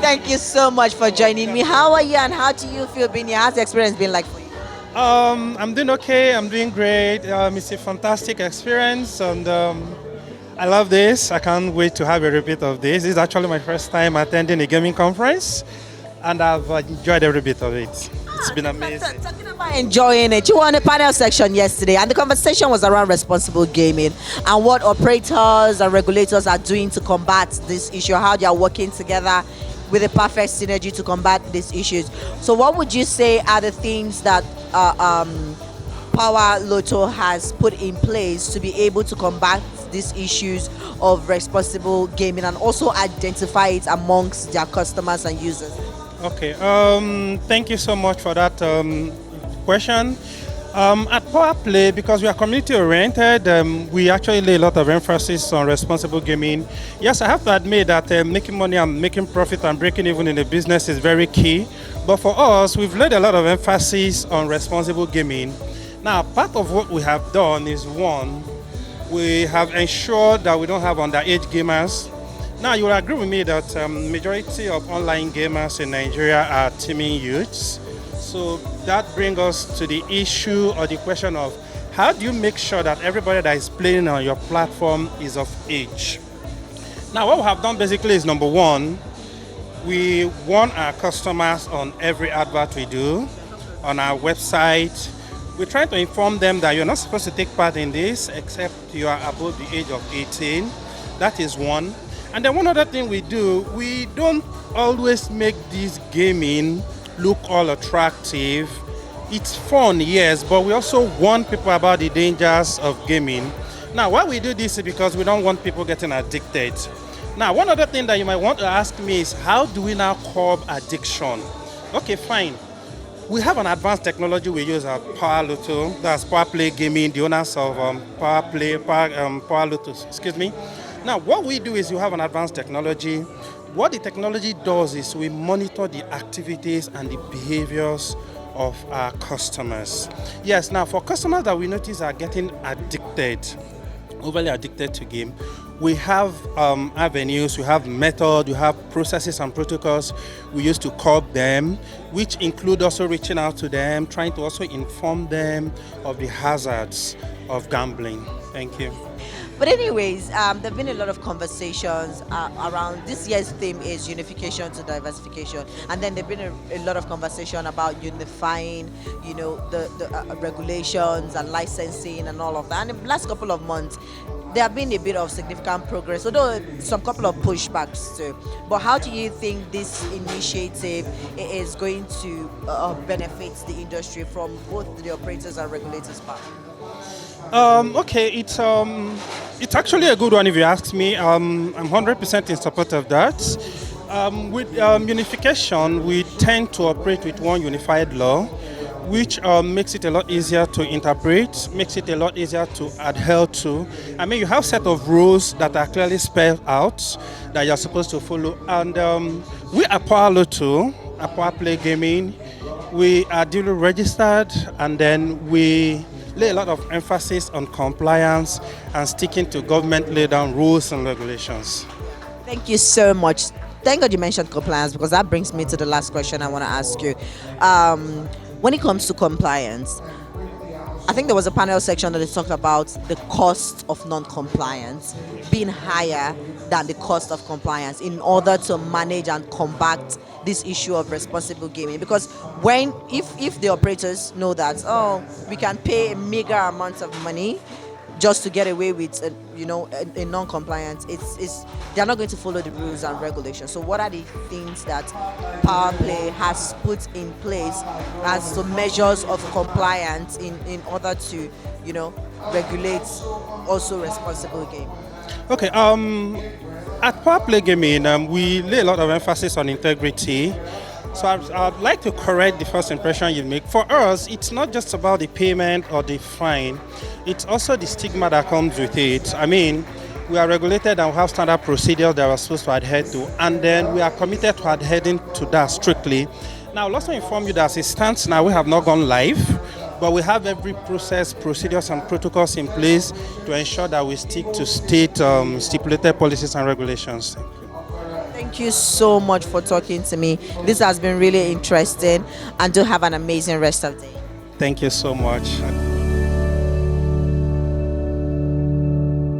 Thank you so much for joining me. How are you and how do you feel being here? How's the experience been like for you? I'm doing okay. I'm doing great. It's a fantastic experience, and I love this. I can't wait to have a repeat of this. This is actually my first time attending a gaming conference, and I've enjoyed every bit of it. It's been amazing. Talking about enjoying it, you were on a panel section yesterday, and the conversation was around responsible gaming and what operators and regulators are doing to combat this issue, how they are working together with a perfect synergy to combat these issues. So, what would you say are the things that PowerLotto has put in place to be able to combat these issues of responsible gaming and also identify it amongst their customers and users? Okay. Thank you so much for that question. At PowerPlay, because we are community oriented, we actually lay a lot of emphasis on responsible gaming. Yes, I have to admit that making money and making profit and breaking even in a business is very key. But for us, we've laid a lot of emphasis on responsible gaming. Now, part of what we have done is one, we have ensured that we don't have underage gamers. Now, you will agree with me that majority of online gamers in Nigeria are teeming youths. So that brings us to the issue or the question of how do you make sure that everybody that is playing on your platform is of age? Now, what we have done basically is number one, we warn our customers on every advert we do on our website. We try to inform them that you're not supposed to take part in this except you are above the age of 18. That is one. And then one other thing we do, we don't always make this gaming look all attractive. It's fun, yes, but we also warn people about the dangers of gaming. Now, why we do this is because we don't want people getting addicted. Now, one other thing that you might want to ask me is how do we now curb addiction? Okay, fine. We have an advanced technology we use at PowerLotto, that's PowerPlay Gaming, the owners of PowerLotto, excuse me. Now, what we do is you have an advanced technology. What the technology does is we monitor the activities and the behaviors of our customers. Yes, now for customers that we notice are getting addicted, overly addicted to game, we have avenues, we have method, we have processes and protocols we use to curb them, which include also reaching out to them, trying to also inform them of the hazards of gambling. Thank you. But anyways, there have been a lot of conversations around this year's theme is unification to diversification, and then there've been a lot of conversation about unifying, the regulations and licensing and all of that. And in the last couple of months, there have been a bit of significant progress, although some couple of pushbacks too. But how do you think this initiative is going to benefit the industry from both the operators and regulators' part? Okay, it's actually a good one if you ask me. I'm 100% in support of that. With unification, we tend to operate with one unified law, which makes it a lot easier to interpret, makes it a lot easier to adhere to. I mean, you have a set of rules that are clearly spelled out that you're supposed to follow. And we at PowerLotto, at PowerPlay Gaming, we are duly registered, and then we lay a lot of emphasis on compliance and sticking to government laid down rules and regulations. Thank you so much. Thank God you mentioned compliance, because that brings me to the last question I want to ask you. When it comes to compliance, I think there was a panel section that they talked about the cost of non-compliance being higher than the cost of compliance in order to manage and combat this issue of responsible gaming. Because if the operators know that we can pay a meager amount of money just to get away with a non-compliance, they're not going to follow the rules and regulations. So what are the things that PowerPlay has put in place as the measures of compliance in order to regulate also responsible gaming? Okay, at PowerPlay Gaming, we lay a lot of emphasis on integrity. So I'd like to correct the first impression you make. For us, it's not just about the payment or the fine. It's also the stigma that comes with it. I mean, we are regulated and we have standard procedures that we're supposed to adhere to, and then we are committed to adhering to that strictly. Now, I'll also inform you that as it stands now, we have not gone live, but we have every process, procedures, and protocols in place to ensure that we stick to state stipulated policies and regulations. Thank you so much for talking to me. This has been really interesting, and do have an amazing rest of the day. Thank you so much.